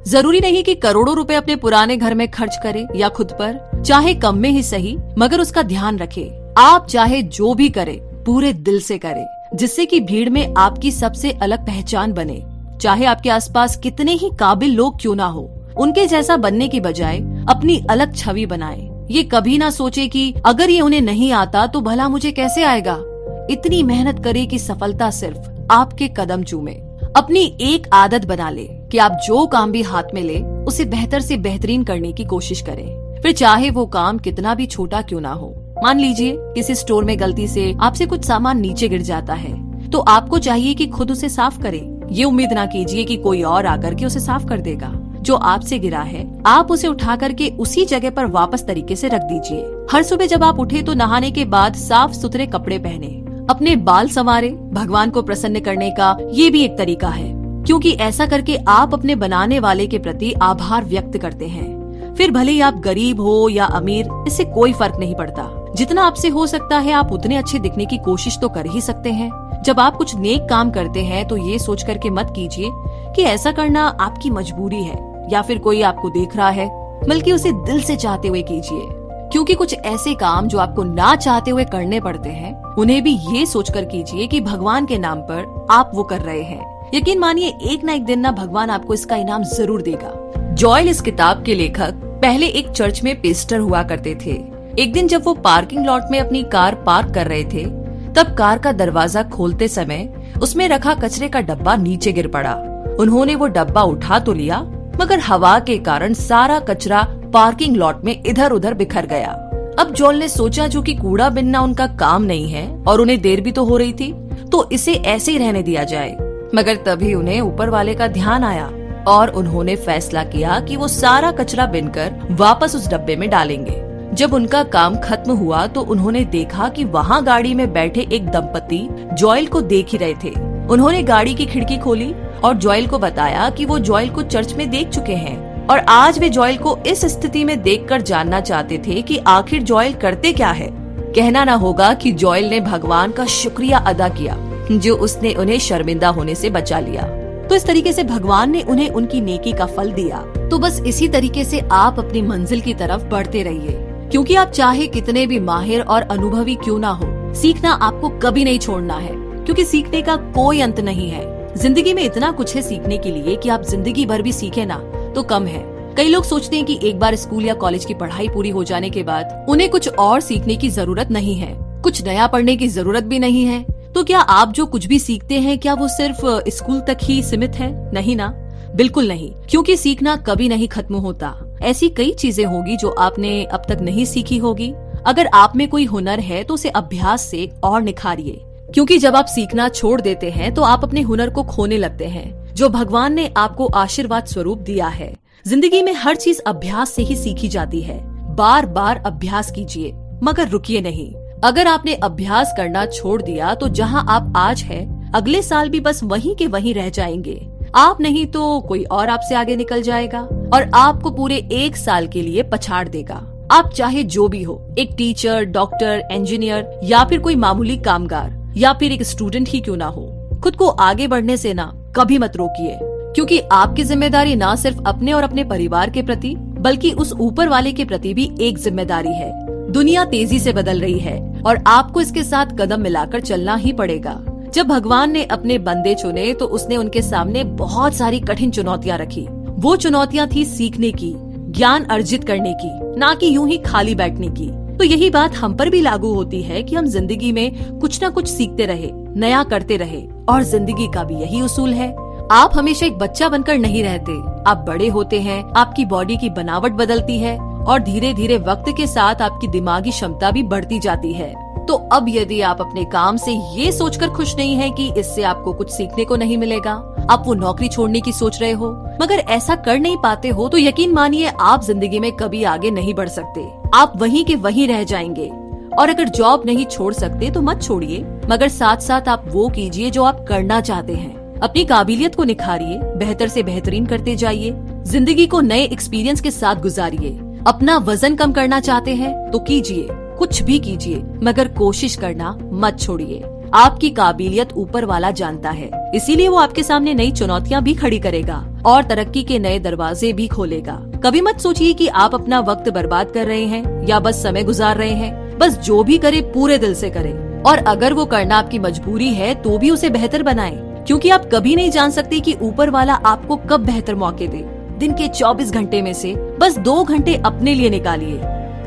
जरूरी नहीं कि करोड़ों रुपए अपने पुराने घर में खर्च करें या खुद पर, चाहे कम में ही सही, मगर उसका ध्यान रखें। आप चाहे जो भी करें पूरे दिल से करें, जिससे कि भीड़ में आपकी सबसे अलग पहचान बने। चाहे आपके आसपास कितने ही काबिल लोग क्यों ना हो, उनके जैसा बनने की बजाय अपनी अलग छवि बनाएं। ये कभी ना सोचे कि अगर ये उन्हें नहीं आता तो भला मुझे कैसे आएगा। इतनी मेहनत करे कि सफलता सिर्फ आपके कदम चूमे। अपनी एक आदत बना ले कि आप जो काम भी हाथ में ले उसे बेहतर से बेहतरीन करने की कोशिश करें, फिर चाहे वो काम कितना भी छोटा क्यों ना हो। मान लीजिए किसी स्टोर में गलती से आपसे कुछ सामान नीचे गिर जाता है, तो आपको चाहिए कि खुद उसे साफ करें। ये उम्मीद ना कीजिए कि कोई और आकर के उसे साफ कर देगा। जो आपसे गिरा है आप उसे उठा करके उसी जगह पर वापस तरीके से रख दीजिए। हर सुबह जब आप उठे तो नहाने के बाद साफ सुथरे कपड़े पहने, अपने बाल संवारे। भगवान को प्रसन्न करने का ये भी एक तरीका है, क्योंकि ऐसा करके आप अपने बनाने वाले के प्रति आभार व्यक्त करते हैं। फिर भले ही आप गरीब हो या अमीर, इससे कोई फर्क नहीं पड़ता। जितना आपसे हो सकता है आप उतने अच्छे दिखने की कोशिश तो कर ही सकते हैं। जब आप कुछ नेक काम करते हैं तो ये सोच करके मत कीजिए कि ऐसा करना आपकी मजबूरी है या फिर कोई आपको देख रहा है, बल्कि उसे दिल से चाहते हुए कीजिए। क्योंकि कुछ ऐसे काम जो आपको ना चाहते हुए करने पड़ते हैं, उन्हें भी ये सोचकर कीजिए कि भगवान के नाम पर आप वो कर रहे हैं। यकीन मानिए एक ना एक दिन ना भगवान आपको इसका इनाम जरूर देगा। जॉयल इस किताब के लेखक पहले एक चर्च में पेस्टर हुआ करते थे। एक दिन जब वो पार्किंग लॉट में अपनी कार पार्क कर रहे थे, तब कार का दरवाजा खोलते समय उसमें रखा कचरे का डब्बा नीचे गिर पड़ा। उन्होंने वो डब्बा उठा तो लिया, मगर हवा के कारण सारा कचरा पार्किंग लॉट में इधर उधर बिखर गया। अब जॉल ने सोचा जो कि कूड़ा बिनना उनका काम नहीं है और उन्हें देर भी तो हो रही थी, तो इसे ऐसे ही रहने दिया जाए। मगर तभी उन्हें ऊपर वाले का ध्यान आया और उन्होंने फैसला किया कि वो सारा कचरा बिनकर वापस उस डब्बे में डालेंगे। जब उनका काम खत्म हुआ तो उन्होंने देखा कि वहाँ गाड़ी में बैठे एक दंपति जॉयल को देख ही रहे थे। उन्होंने गाड़ी की खिड़की खोली और जॉयल को बताया कि वो जॉयल को चर्च में देख चुके हैं और आज वे जॉयल को इस स्थिति में देखकर जानना चाहते थे कि आखिर जॉयल करते क्या है। कहना ना होगा कि जॉयल ने भगवान का शुक्रिया अदा किया जो उसने उन्हें शर्मिंदा होने से बचा लिया। तो इस तरीके से भगवान ने उन्हें उनकी नेकी का फल दिया। तो बस इसी तरीके से आप अपनी मंजिल की तरफ बढ़ते रहिए, क्योंकि आप चाहे कितने भी माहिर और अनुभवी क्यों ना हो, सीखना आपको कभी नहीं छोड़ना है, क्योंकि सीखने का कोई अंत नहीं है। जिंदगी में इतना कुछ है सीखने के लिए कि आप जिंदगी भर भी सीखे ना तो कम है। कई लोग सोचते हैं कि एक बार स्कूल या कॉलेज की पढ़ाई पूरी हो जाने के बाद उन्हें कुछ और सीखने की जरूरत नहीं है, कुछ नया पढ़ने की जरूरत भी नहीं है। तो क्या आप जो कुछ भी सीखते हैं क्या वो सिर्फ स्कूल तक ही सीमित है? नहीं ना, बिल्कुल नहीं, क्योंकि सीखना कभी नहीं खत्म होता। ऐसी कई चीजें होगी जो आपने अब तक नहीं सीखी होगी। अगर आप में कोई हुनर है तो उसे अभ्यास से और निखारिए, क्योंकि जब आप सीखना छोड़ देते हैं तो आप अपने हुनर को खोने लगते हैं जो भगवान ने आपको आशीर्वाद स्वरूप दिया है। जिंदगी में हर चीज अभ्यास से ही सीखी जाती है। बार बार अभ्यास कीजिए, मगर रुकिए नहीं। अगर आपने अभ्यास करना छोड़ दिया तो जहाँ आप आज हैं, अगले साल भी बस वहीं के वहीं रह जाएंगे। आप नहीं तो कोई और आपसे आगे निकल जाएगा और आपको पूरे 1 साल के लिए पछाड़ देगा। आप चाहे जो भी हो, एक टीचर, डॉक्टर, इंजीनियर या फिर कोई मामूली कामगार या फिर एक स्टूडेंट ही क्यों ना हो, खुद को आगे बढ़ने से ना कभी मत रोकिए, क्योंकि आपकी जिम्मेदारी ना सिर्फ अपने और अपने परिवार के प्रति बल्कि उस ऊपर वाले के प्रति भी एक जिम्मेदारी है। दुनिया तेजी से बदल रही है और आपको इसके साथ कदम मिलाकर चलना ही पड़ेगा। जब भगवान ने अपने बंदे चुने तो उसने उनके सामने बहुत सारी कठिन चुनौतियाँ रखी। वो चुनौतियाँ थी सीखने की, ज्ञान अर्जित करने की, ना कि यूं ही खाली बैठने की। तो यही बात हम पर भी लागू होती है कि हम जिंदगी में कुछ ना कुछ सीखते रहे, नया करते रहे, और जिंदगी का भी यही उसूल है। आप हमेशा एक बच्चा बनकर नहीं रहते, आप बड़े होते हैं, आपकी बॉडी की बनावट बदलती है और धीरे धीरे वक्त के साथ आपकी दिमागी क्षमता भी बढ़ती जाती है। तो अब यदि आप अपने काम से ये सोचकर खुश नहीं हैं कि इससे आपको कुछ सीखने को नहीं मिलेगा, आप वो नौकरी छोड़ने की सोच रहे हो मगर ऐसा कर नहीं पाते हो, तो यकीन मानिए आप जिंदगी में कभी आगे नहीं बढ़ सकते। आप वहीं के वहीं रह जाएंगे। और अगर जॉब नहीं छोड़ सकते तो मत छोड़िए, मगर साथ साथ आप वो कीजिए जो आप करना चाहते हैं। अपनी काबिलियत को निखारिए, बेहतर से बेहतरीन करते जाइए, जिंदगी को नए एक्सपीरियंस के साथ गुजारिए। अपना वजन कम करना चाहते हैं तो कीजिए, कुछ भी कीजिए, मगर कोशिश करना मत छोड़िए। आपकी काबिलियत ऊपर वाला जानता है, इसीलिए वो आपके सामने नई चुनौतियाँ भी खड़ी करेगा और तरक्की के नए दरवाजे भी खोलेगा। कभी मत सोचिए कि आप अपना वक्त बर्बाद कर रहे हैं या बस समय गुजार रहे हैं। बस जो भी करे पूरे दिल से करें, और अगर वो करना आपकी मजबूरी है तो भी उसे बेहतर बनाएं, क्योंकि आप कभी नहीं जान सकते कि ऊपर वाला आपको कब बेहतर मौके दे। दिन के 24 घंटे में से बस 2 घंटे अपने लिए निकालिए।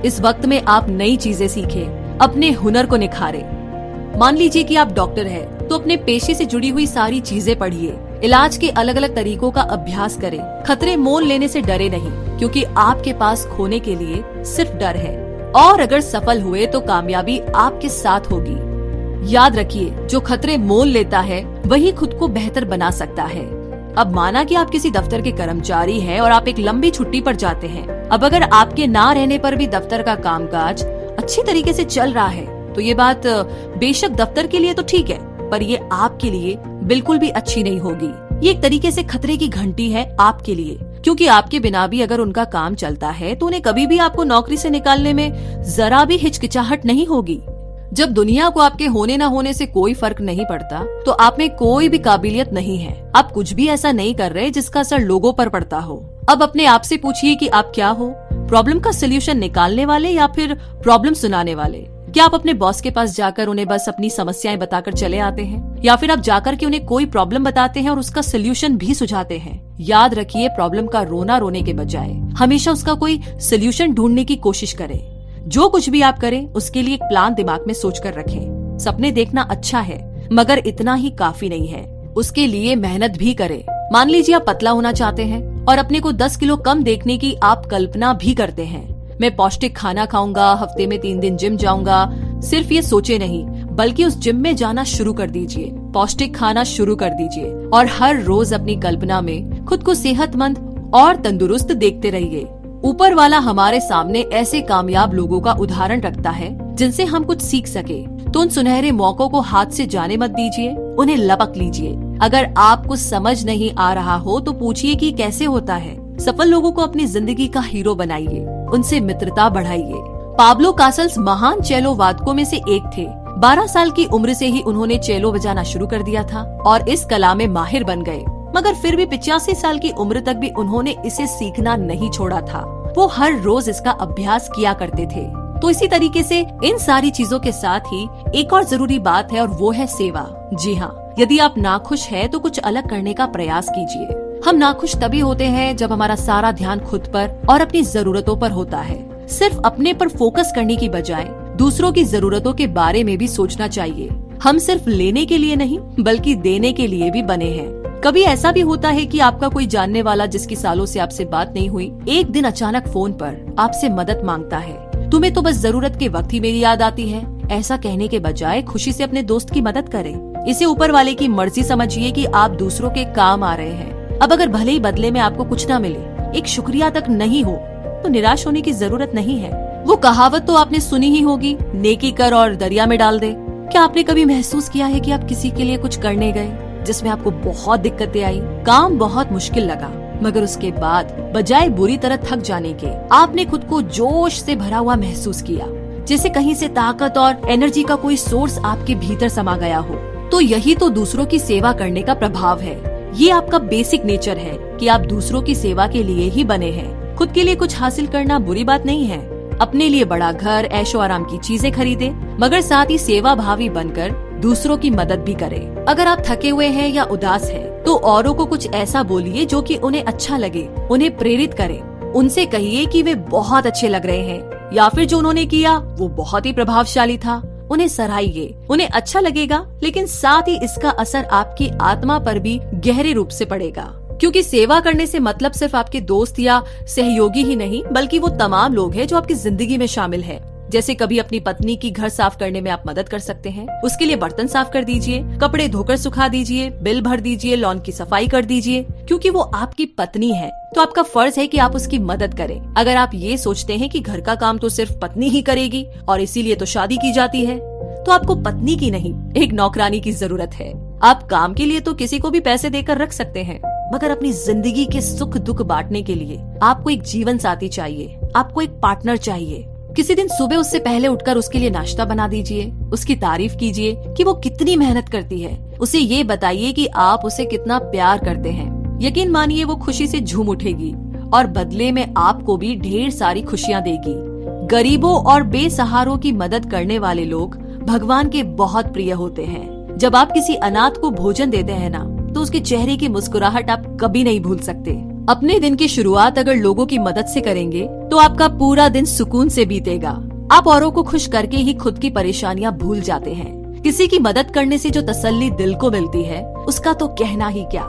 इस वक्त में आप नई चीजें सीखें, अपने हुनर को निखारें। मान लीजिए कि आप डॉक्टर हैं, तो अपने पेशे से जुड़ी हुई सारी चीजें पढ़िए, इलाज के अलग अलग तरीकों का अभ्यास करें। खतरे मोल लेने से डरे नहीं, क्योंकि आपके पास खोने के लिए सिर्फ डर है। और अगर सफल हुए तो कामयाबी आपके साथ होगी। याद रखिए, जो खतरे मोल लेता है वही खुद को बेहतर बना सकता है। अब माना कि आप किसी दफ्तर के कर्मचारी हैं और आप एक लंबी छुट्टी पर जाते हैं। अब अगर आपके ना रहने पर भी दफ्तर का कामकाज अच्छी तरीके से चल रहा है, तो ये बात बेशक दफ्तर के लिए तो ठीक है, पर ये आपके लिए बिल्कुल भी अच्छी नहीं होगी। ये एक तरीके से खतरे की घंटी है आपके लिए, क्योंकि आपके बिना भी अगर उनका काम चलता है तो उन्हें कभी भी आपको नौकरी से निकालने में जरा भी हिचकिचाहट नहीं होगी। जब दुनिया को आपके होने न होने से कोई फर्क नहीं पड़ता, तो आप में कोई भी काबिलियत नहीं है। आप कुछ भी ऐसा नहीं कर रहे जिसका असर लोगों पर पड़ता हो। अब अपने आप से पूछिए कि आप क्या हो, प्रॉब्लम का सोल्यूशन निकालने वाले या फिर प्रॉब्लम सुनाने वाले? क्या आप अपने बॉस के पास जाकर उन्हें बस अपनी समस्याएं बताकर चले आते हैं, या फिर आप जाकर के उन्हें कोई प्रॉब्लम बताते हैं और उसका सोल्यूशन भी सुझाते हैं? याद रखिए, प्रॉब्लम का रोना रोने के बजाय हमेशा उसका कोई सोल्यूशन ढूंढने की कोशिश करें। जो कुछ भी आप करें उसके लिए एक प्लान दिमाग में सोच कर रखें। सपने देखना अच्छा है, मगर इतना ही काफी नहीं है, उसके लिए मेहनत भी करें। मान लीजिए आप पतला होना चाहते हैं और अपने को 10 किलो कम देखने की आप कल्पना भी करते हैं। मैं पौष्टिक खाना खाऊंगा, हफ्ते में 3 दिन जिम जाऊंगा। सिर्फ ये सोचे नहीं, बल्कि उस जिम में जाना शुरू कर दीजिए, पौष्टिक खाना शुरू कर दीजिए और हर रोज अपनी कल्पना में खुद को सेहतमंद और तंदुरुस्त देखते रहिए। ऊपर वाला हमारे सामने ऐसे कामयाब लोगों का उदाहरण रखता है जिनसे हम कुछ सीख सके, तो उन सुनहरे मौकों को हाथ से जाने मत दीजिए, उन्हें लपक लीजिए। अगर आपको समझ नहीं आ रहा हो तो पूछिए कि कैसे होता है। सफल लोगों को अपनी जिंदगी का हीरो बनाइए, उनसे मित्रता बढ़ाइए। पाब्लो कासल्स महान चेलो वादकों में से एक थे। 12 साल की उम्र से ही उन्होंने चेलो बजाना शुरू कर दिया था और इस कला में माहिर बन गए, मगर फिर भी 85 साल की उम्र तक भी उन्होंने इसे सीखना नहीं छोड़ा था। वो हर रोज इसका अभ्यास किया करते थे। तो इसी तरीके से इन सारी चीजों के साथ ही एक और जरूरी बात है, और वो है सेवा। जी हाँ, यदि आप नाखुश हैं तो कुछ अलग करने का प्रयास कीजिए। हम नाखुश तभी होते हैं जब हमारा सारा ध्यान खुद पर और अपनी जरूरतों पर होता है। सिर्फ अपने पर फोकस करने की बजाय दूसरों की जरूरतों के बारे में भी सोचना चाहिए। हम सिर्फ लेने के लिए नहीं बल्कि देने के लिए भी बने हैं। कभी ऐसा भी होता है कि आपका कोई जानने वाला जिसकी सालों से आपसे बात नहीं हुई, एक दिन अचानक फोन पर आपसे मदद मांगता है। तुम्हें तो बस जरूरत के वक्त ही मेरी याद आती है। ऐसा कहने के बजाय खुशी से अपने दोस्त की मदद करें। इसे ऊपर वाले की मर्जी समझिए कि आप दूसरों के काम आ रहे हैं। अब अगर भले ही बदले में आपको कुछ ना मिले, एक शुक्रिया तक नहीं हो, तो निराश होने की जरूरत नहीं है। वो कहावत तो आपने सुनी ही होगी, नेकी कर और दरिया में डाल दे। क्या आपने कभी महसूस किया है कि आप किसी के लिए कुछ करने गए जिसमें आपको बहुत दिक्कतें आई, काम बहुत मुश्किल लगा, मगर उसके बाद बजाय बुरी तरह थक जाने के आपने खुद को जोश से भरा हुआ महसूस किया, जैसे कहीं से ताकत और एनर्जी का कोई सोर्स आपके भीतर समा गया हो। तो यही तो दूसरों की सेवा करने का प्रभाव है। ये आपका बेसिक नेचर है कि आप दूसरों की सेवा के लिए ही बने हैं। खुद के लिए कुछ हासिल करना बुरी बात नहीं है। अपने लिए बड़ा घर, ऐशो आराम की चीजें खरीदे, मगर साथ ही सेवा भावी बनकर दूसरों की मदद भी करें। अगर आप थके हुए हैं या उदास हैं, तो औरों को कुछ ऐसा बोलिए जो कि उन्हें अच्छा लगे, उन्हें प्रेरित करे। उनसे कहिए कि वे बहुत अच्छे लग रहे हैं, या फिर जो उन्होंने किया वो बहुत ही प्रभावशाली था। उन्हें सराहिए, उन्हें अच्छा लगेगा, लेकिन साथ ही इसका असर आपकी आत्मा पर भी गहरे रूप से पड़ेगा। क्योंकि सेवा करने से मतलब सिर्फ आपके दोस्त या सहयोगी ही नहीं, बल्कि वो तमाम लोग हैं जो आपकी जिंदगी में शामिल है। जैसे कभी अपनी पत्नी की घर साफ करने में आप मदद कर सकते हैं, उसके लिए बर्तन साफ कर दीजिए, कपड़े धोकर सुखा दीजिए, बिल भर दीजिए, लॉन की सफाई कर दीजिए। क्योंकि वो आपकी पत्नी है तो आपका फर्ज है कि आप उसकी मदद करें। अगर आप ये सोचते हैं कि घर का काम तो सिर्फ पत्नी ही करेगी और इसीलिए तो शादी की जाती है, तो आपको पत्नी की नहीं, एक नौकरानी की जरूरत है। आप काम के लिए तो किसी को भी पैसे देकर रख सकते हैं, मगर अपनी जिंदगी के सुख दुख बांटने के लिए आपको एक जीवन साथी चाहिए, आपको एक पार्टनर चाहिए। किसी दिन सुबह उससे पहले उठकर उसके लिए नाश्ता बना दीजिए, उसकी तारीफ कीजिए कि वो कितनी मेहनत करती है। उसे ये बताइए कि आप उसे कितना प्यार करते हैं। यकीन मानिए वो खुशी से झूम उठेगी और बदले में आपको भी ढेर सारी खुशियाँ देगी। गरीबों और बेसहारों की मदद करने वाले लोग भगवान के बहुत प्रिय होते हैं। जब आप किसी अनाथ को भोजन देते हैं ना, तो उसके चेहरे की मुस्कुराहट आप कभी नहीं भूल सकते। अपने दिन की शुरुआत अगर लोगों की मदद से करेंगे तो आपका पूरा दिन सुकून से बीतेगा। आप औरों को खुश करके ही खुद की परेशानियां भूल जाते हैं। किसी की मदद करने से जो तसल्ली दिल को मिलती है, उसका तो कहना ही क्या।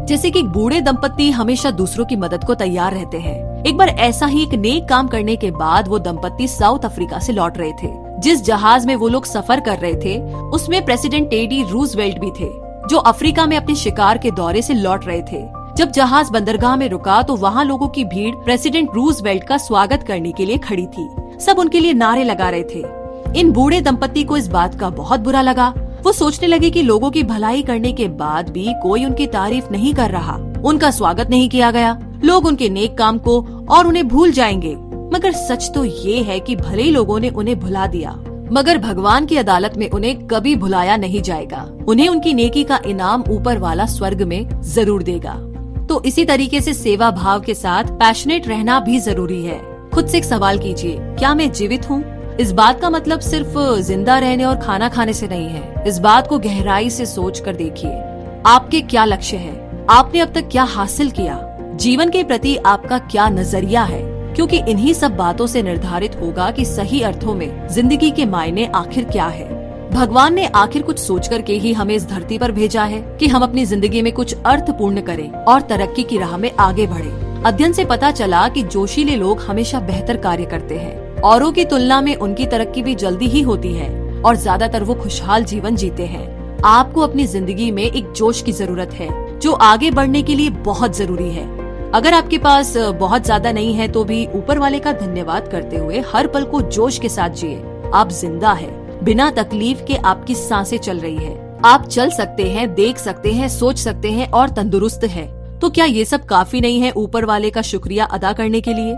जैसे कि बूढ़े दंपत्ति हमेशा दूसरों की मदद को तैयार रहते हैं। एक बार ऐसा ही एक नेक काम करने के बाद वो दंपत्ति साउथ अफ्रीका से लौट रहे थे। जिस जहाज में वो लोग सफर कर रहे थे, उसमें प्रेसिडेंट टेडी रूजवेल्ट भी थे, जो अफ्रीका में अपने शिकार के दौरे से लौट रहे थे। जब जहाज बंदरगाह में रुका तो वहाँ लोगों की भीड़ प्रेसिडेंट रूजवेल्ट का स्वागत करने के लिए खड़ी थी। सब उनके लिए नारे लगा रहे थे। इन बूढ़े दंपत्ति को इस बात का बहुत बुरा लगा। वो सोचने लगे कि लोगों की भलाई करने के बाद भी कोई उनकी तारीफ नहीं कर रहा, उनका स्वागत नहीं किया गया, लोग उनके नेक काम को और उन्हें भूल जाएंगे। मगर सच तो ये है कि भले ही लोगों ने उन्हें भुला दिया, मगर भगवान की अदालत में उन्हें कभी भुलाया नहीं जाएगा। उन्हें उनकी नेकी का इनाम ऊपर वाला स्वर्ग में जरूर देगा। तो इसी तरीके से सेवा भाव के साथ पैशनेट रहना भी जरूरी है। खुद से एक सवाल कीजिए, क्या मैं जीवित हूँ? इस बात का मतलब सिर्फ जिंदा रहने और खाना खाने से नहीं है। इस बात को गहराई से सोच कर देखिए, आपके क्या लक्ष्य है, आपने अब तक क्या हासिल किया, जीवन के प्रति आपका क्या नजरिया है। क्योंकि इन्हीं सब बातों से निर्धारित होगा कि सही अर्थों में जिंदगी के मायने आखिर क्या है। भगवान ने आखिर कुछ सोच करके ही हमें इस धरती पर भेजा है कि हम अपनी जिंदगी में कुछ अर्थपूर्ण करें और तरक्की की राह में आगे बढ़े। अध्ययन से पता चला कि जोशीले लोग हमेशा बेहतर कार्य करते हैं। औरों की तुलना में उनकी तरक्की भी जल्दी ही होती है और ज्यादातर वो खुशहाल जीवन जीते हैं। आपको अपनी जिंदगी में एक जोश की जरूरत है जो आगे बढ़ने के लिए बहुत जरूरी है। अगर आपके पास बहुत ज्यादा नहीं है तो भी ऊपर वाले का धन्यवाद करते हुए हर पल को जोश के साथ जिए। आप जिंदा है, बिना तकलीफ के आपकी सांसें चल रही है। आप चल सकते हैं, देख सकते हैं, सोच सकते हैं और तंदुरुस्त है। तो क्या ये सब काफी नहीं है ऊपर वाले का शुक्रिया अदा करने के लिए?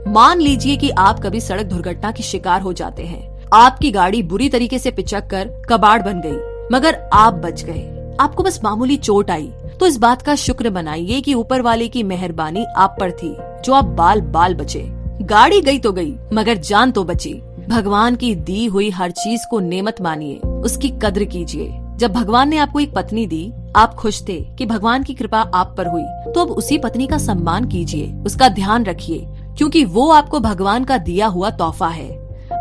मान लीजिए कि आप कभी सड़क दुर्घटना की शिकार हो जाते हैं। आपकी गाड़ी बुरी तरीके से पिचक कर कबाड़ बन गई, मगर आप बच गए। आपको बस मामूली चोट आई, तो इस बात का शुक्र मनाइए कि ऊपर वाले की मेहरबानी आप पर थी, जो आप बाल बाल बचे। गाड़ी गई तो गई, मगर जान तो बची। भगवान की दी हुई हर चीज को नेमत मानिए, उसकी कद्र कीजिए। जब भगवान ने आपको एक पत्नी दी, आप खुश थे कि भगवान की कृपा आप पर हुई, तो अब उसी पत्नी का सम्मान कीजिए, उसका ध्यान रखिए, क्योंकि वो आपको भगवान का दिया हुआ तोहफा है।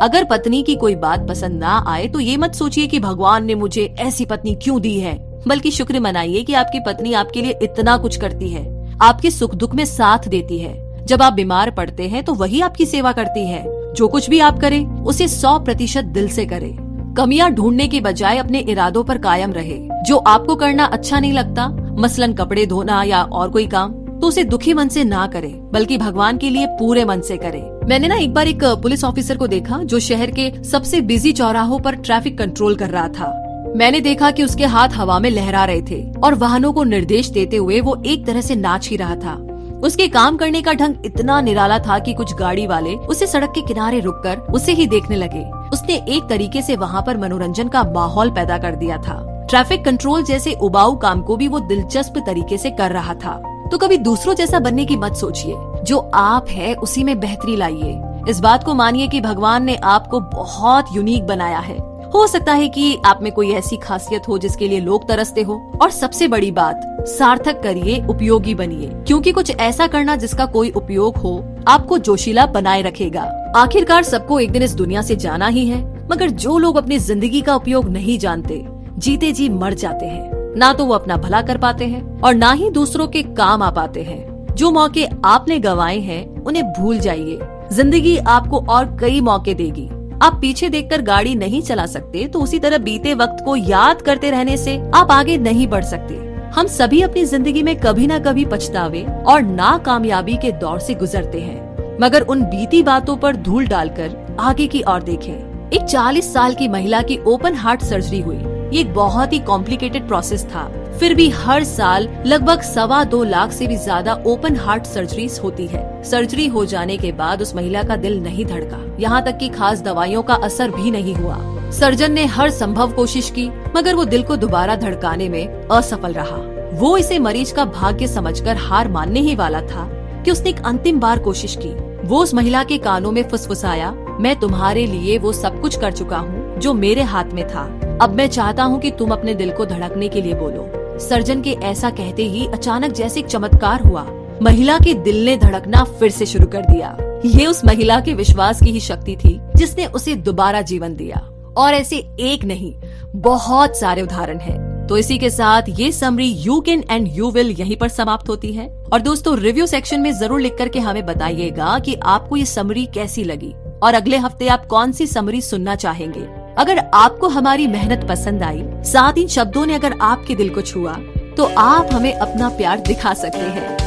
अगर पत्नी की कोई बात पसंद ना आए तो ये मत सोचिए कि भगवान ने मुझे ऐसी पत्नी क्यों दी है, बल्कि शुक्र मनाइए कि आपकी पत्नी आपके लिए इतना कुछ करती है, आपके सुख दुख में साथ देती है। जब आप बीमार पड़ते हैं तो वही आपकी सेवा करती है। जो कुछ भी आप करें उसे 100% दिल से करें। कमियां ढूंढने के बजाय अपने इरादों पर कायम रहे। जो आपको करना अच्छा नहीं लगता, मसलन कपड़े धोना या और कोई काम, तो उसे दुखी मन से ना करे, बल्कि भगवान के लिए पूरे मन से करे। मैंने ना एक बार एक पुलिस ऑफिसर को देखा जो शहर के सबसे बिजी चौराहों पर ट्रैफिक कंट्रोल कर रहा था। मैंने देखा कि उसके हाथ हवा में लहरा रहे थे और वाहनों को निर्देश देते हुए वो एक तरह से नाच ही रहा था। उसके काम करने का ढंग इतना निराला था कि कुछ गाड़ी वाले उसे सड़क के किनारे रुककर उसे ही देखने लगे। उसने एक तरीके से वहाँ पर मनोरंजन का माहौल पैदा कर दिया था। ट्रैफिक कंट्रोल जैसे उबाऊ काम को भी वो दिलचस्प तरीके से कर रहा था। तो कभी दूसरों जैसा बनने की मत सोचिए, जो आप है उसी में बेहतरी लाइए। इस बात को मानिए कि भगवान ने आपको बहुत यूनिक बनाया है। हो सकता है कि आप में कोई ऐसी खासियत हो जिसके लिए लोग तरसते हो। और सबसे बड़ी बात, सार्थक करिए, उपयोगी बनिए, क्योंकि कुछ ऐसा करना जिसका कोई उपयोग हो आपको जोशीला बनाए रखेगा। आखिरकार सबको एक दिन इस दुनिया से जाना ही है, मगर जो लोग अपनी जिंदगी का उपयोग नहीं जानते, जीते जी मर जाते हैं। ना तो वो अपना भला कर पाते हैं और ना ही दूसरों के काम आ पाते हैं। जो मौके आपने गंवाए हैं उन्हें भूल जाइए। जिंदगी आपको और कई मौके देगी। आप पीछे देखकर गाड़ी नहीं चला सकते, तो उसी तरह बीते वक्त को याद करते रहने से आप आगे नहीं बढ़ सकते। हम सभी अपनी जिंदगी में कभी न कभी पछतावे और नाकामयाबी के दौर से गुजरते हैं, मगर उन बीती बातों पर धूल डालकर आगे की ओर देखें। एक 40 साल की महिला की ओपन हार्ट सर्जरी हुई। ये एक बहुत ही कॉम्प्लिकेटेड प्रोसेस था। फिर भी हर साल लगभग 2.25 लाख से भी ज्यादा ओपन हार्ट सर्जरीज होती है। सर्जरी हो जाने के बाद उस महिला का दिल नहीं धड़का, यहाँ तक कि खास दवाइयों का असर भी नहीं हुआ। सर्जन ने हर संभव कोशिश की, मगर वो दिल को दोबारा धड़काने में असफल रहा। वो इसे मरीज का भाग्य समझकर हार मानने ही वाला था कि उसने एक अंतिम बार कोशिश की। वो उस महिला के कानों में फुसफुसाया, मैं तुम्हारे लिए वो सब कुछ कर चुका हूँ जो मेरे हाथ में था। अब मैं चाहता हूँ कि तुम अपने दिल को धड़कने के लिए बोलो। सर्जन के ऐसा कहते ही अचानक जैसे एक चमत्कार हुआ। महिला के दिल ने धड़कना फिर से शुरू कर दिया। ये उस महिला के विश्वास की ही शक्ति थी जिसने उसे दोबारा जीवन दिया। और ऐसे एक नहीं, बहुत सारे उदाहरण हैं। तो इसी के साथ ये summary you can and you will यहीं पर समाप्त होती है। और दोस्तों, रिव्यू सेक्शन में जरूर लिख करके हमें बताइएगा कि आपको ये समरी कैसी लगी और अगले हफ्ते आप कौन सी समरी सुनना चाहेंगे। अगर आपको हमारी मेहनत पसंद आई, साथ इन शब्दों ने अगर आपके दिल को छुआ, तो आप हमें अपना प्यार दिखा सकते हैं।